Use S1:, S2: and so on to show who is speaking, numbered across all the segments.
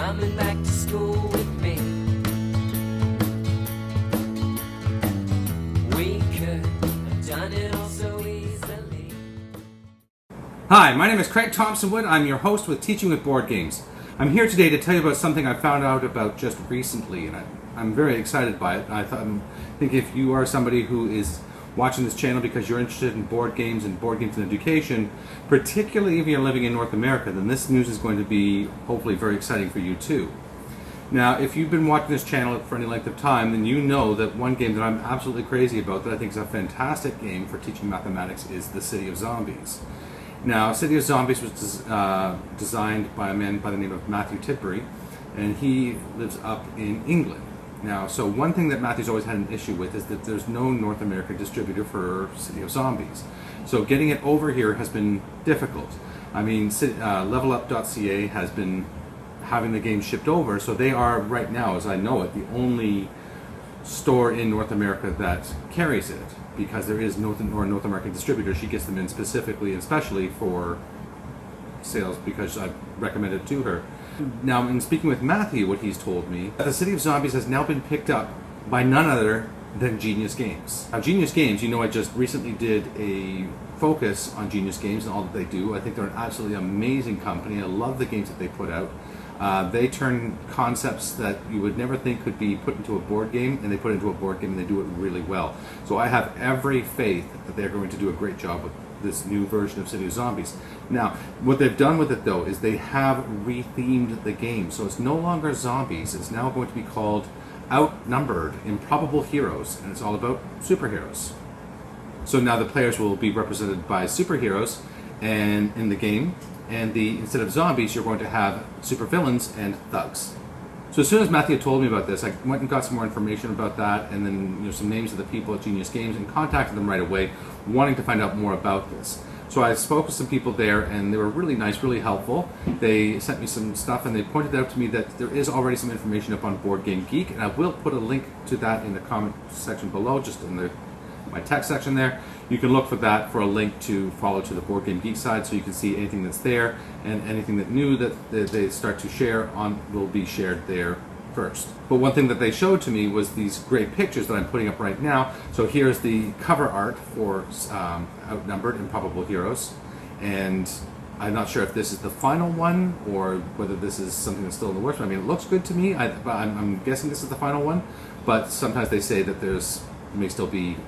S1: coming back to school with me. We could have done it all so easily.
S2: Hi, my name is Craig Thompson-Wood. I'm your host with Teaching with Board Games. I'm here today to tell you about something I found out about just recently, and I'm very excited by it. I think if you are somebody who is watching this channel because you're interested in board games and education, particularly if you're living in North America, then this news is going to be hopefully very exciting for you too. Now, if you've been watching this channel for any length of time, then you know that one game that I'm absolutely crazy about, that I think is a fantastic game for teaching mathematics, is The City of Zombies. Now, City of Zombies was designed by a man by the name of Matthew Tidbury, and he lives up in England. Now, so one thing that Matthew's always had an issue with is that there's no North American distributor for City of Zombies. So getting it over here has been difficult. I mean, levelup.ca has been having the game shipped over, so they are right now, as I know it, the only store in North America that carries it, because there is no North American distributor. She gets them in specifically and especially for sales because I've recommended it to her. Now, in speaking with Matthew, what he's told me, that The City of Zombies has now been picked up by none other than Genius Games. Now, Genius Games, you know, I just recently did a focus on Genius Games and all that they do. I think they're an absolutely amazing company. I love the games that they put out. They turn concepts that you would never think could be put into a board game, and they put it into a board game, and they do it really well. So I have every faith that they're going to do a great job with this new version of City of Zombies. Now, what they've done with it, though, is they have rethemed the game. So it's no longer zombies. It's now going to be called Outnumbered, Improbable Heroes, and it's all about superheroes. So now the players will be represented by superheroes and in the game, and instead of zombies, you're going to have supervillains and thugs. So as soon as Matthew told me about this, I went and got some more information about that, and then some names of the people at Genius Games, and contacted them right away, wanting to find out more about this. So I spoke with some people there, and they were really nice, really helpful. They sent me some stuff, and they pointed out to me that there is already some information up on Board Game Geek, and I will put a link to that in the comment section below, just in my text section there. You can look for that for a link to follow to the Board Game Geek side, so you can see anything that's there, and anything that new that they start to share on will be shared there first. But one thing that they showed to me was these great pictures that I'm putting up right now. So here's the cover art for Outnumbered, Improbable Heroes, and I'm not sure if this is the final one or whether this is something that's still in the works. I mean, it looks good to me. I'm guessing this is the final one, but sometimes they say that may still be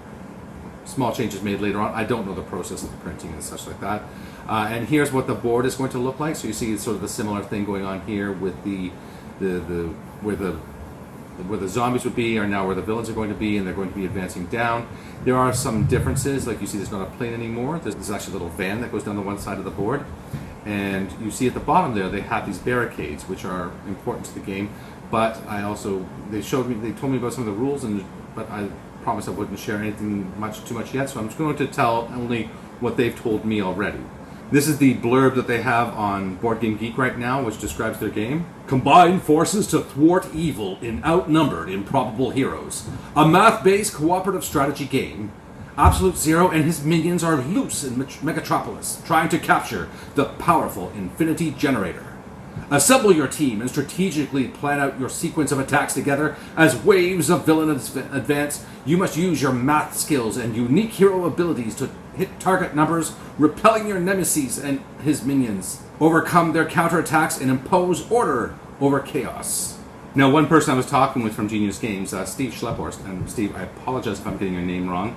S2: small changes made later on. I don't know the process of the printing and such like that. And here's what the board is going to look like. So you see sort of a similar thing going on here with where the zombies would be, or now where the villains are going to be, and they're going to be advancing down. There are some differences, like you see there's not a plane anymore. There's actually a little van that goes down the one side of the board. And you see at the bottom there, they have these barricades, which are important to the game. But they told me about some of the rules, but I promised I wouldn't share anything too much yet, so I'm just going to tell only what they've told me already. This is the blurb that they have on Board Game Geek right now, which describes their game. Combine forces to thwart evil in Outnumbered, Improbable Heroes, a math-based cooperative strategy game. Absolute Zero and his minions are loose in Megatropolis, trying to capture the powerful Infinity Generator. Assemble your team and strategically plan out your sequence of attacks together. As waves of villains advance, you must use your math skills and unique hero abilities to hit target numbers, repelling your nemesis and his minions, overcome their counterattacks, and impose order over chaos. Now, one person I was talking with from Genius Games, Steve Schlepphorst, and Steve, I apologize if I'm getting your name wrong.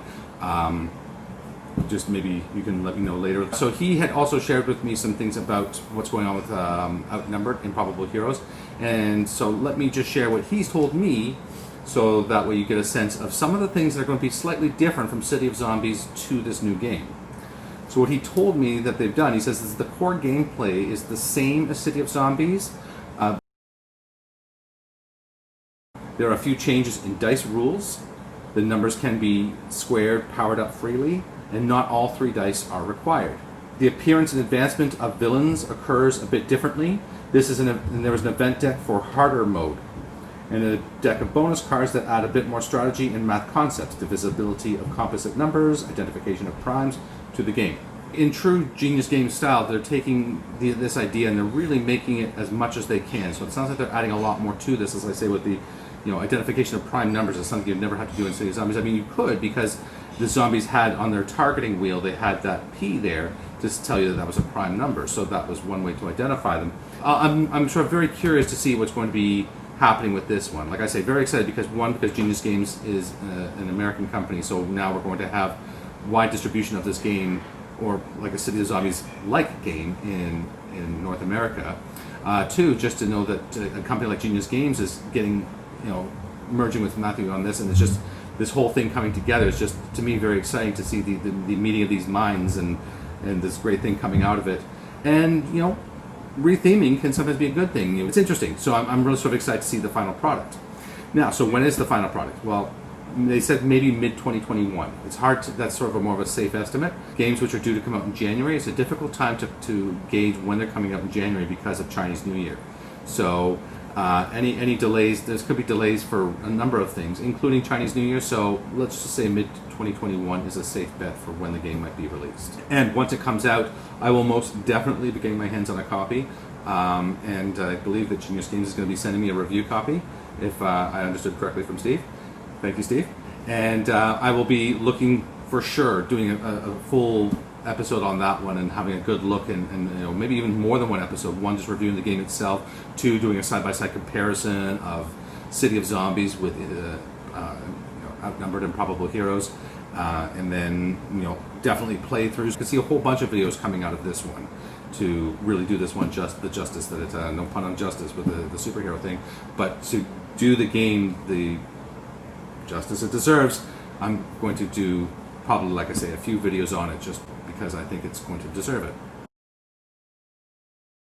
S2: Just maybe you can let me know later. So he had also shared with me some things about what's going on with Outnumbered, Improbable Heroes. And so let me just share what he's told me, so that way you get a sense of some of the things that are going to be slightly different from City of Zombies to this new game. So what he told me that they've done, he says is the core gameplay is the same as City of Zombies. There are a few changes in dice rules. The numbers can be squared, powered up freely, and not all 3 dice are required. The appearance and advancement of villains occurs a bit differently. There was an event deck for harder mode, and a deck of bonus cards that add a bit more strategy and math concepts, divisibility of composite numbers, identification of primes to the game. In true Genius Games style, they're taking this idea and they're really making it as much as they can. So it sounds like they're adding a lot more to this, as I say, with the identification of prime numbers is something you'd never have to do in City of Zombies. I mean, you could, because the zombies had on their targeting wheel, they had that P there to tell you that was a prime number. So that was one way to identify them. I'm sort of very curious to see what's going to be happening with this one. Like I say, very excited because Genius Games is an American company, so now we're going to have wide distribution of this game, or like a City of Zombies like game in North America. Two, just to know that a company like Genius Games is getting, merging with Matthew on this, and it's just this whole thing coming together. It's just, to me, very exciting to see the meeting of these minds and this great thing coming out of it. And retheming can sometimes be a good thing. It's interesting. So I'm really sort of excited to see the final product. Now, so when is the final product? Well, they said maybe mid-2021. It's hard to, that's sort of more of a safe estimate. Games which are due to come out in January, it's a difficult time to gauge when they're coming out in January because of Chinese New Year. So any delays, there could be delays for a number of things, including Chinese New Year. So let's just say mid-2021 is a safe bet for when the game might be released. And once it comes out, I will most definitely be getting my hands on a copy. And I believe that Genius Games is going to be sending me a review copy, if I understood correctly from Steve. Thank you, Steve. And I will be looking for sure, doing a full episode on that one and having a good look, and maybe even more than one episode. One, just reviewing the game itself. Two, doing a side-by-side comparison of City of Zombies with outnumbered and improbable heroes. And then, definitely playthroughs. You can see a whole bunch of videos coming out of this one to really do this one the justice that it's, no pun on justice with the superhero thing, but to do the game the justice it deserves. I'm going to do probably, like I say, a few videos on it just because I think it's going to deserve it.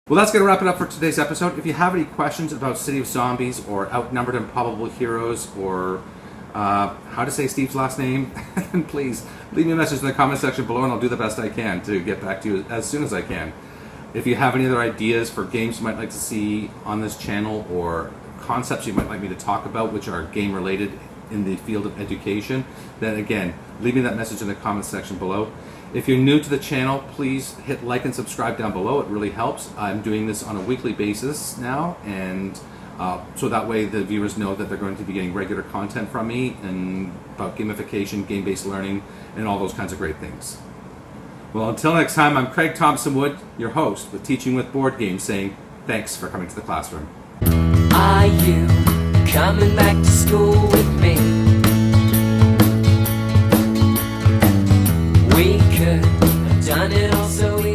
S2: Well, that's going to wrap it up for today's episode. If you have any questions about City of Zombies or Outnumbered and Improbable Heroes or how to say Steve's last name, then please leave me a message in the comment section below and I'll do the best I can to get back to you as soon as I can. If you have any other ideas for games you might like to see on this channel or concepts you might like me to talk about which are game related in the field of education, then again, leave me that message in the comment section below. If you're new to the channel, please hit like and subscribe down below. It really helps. I'm doing this on a weekly basis now, and so that way the viewers know that they're going to be getting regular content from me and about gamification, game-based learning, and all those kinds of great things. Well, until next time, I'm Craig Thompson Wood, your host with Teaching with Board Games, saying thanks for coming to the classroom.
S1: Are you coming back to school with me? We could have done it all so easy.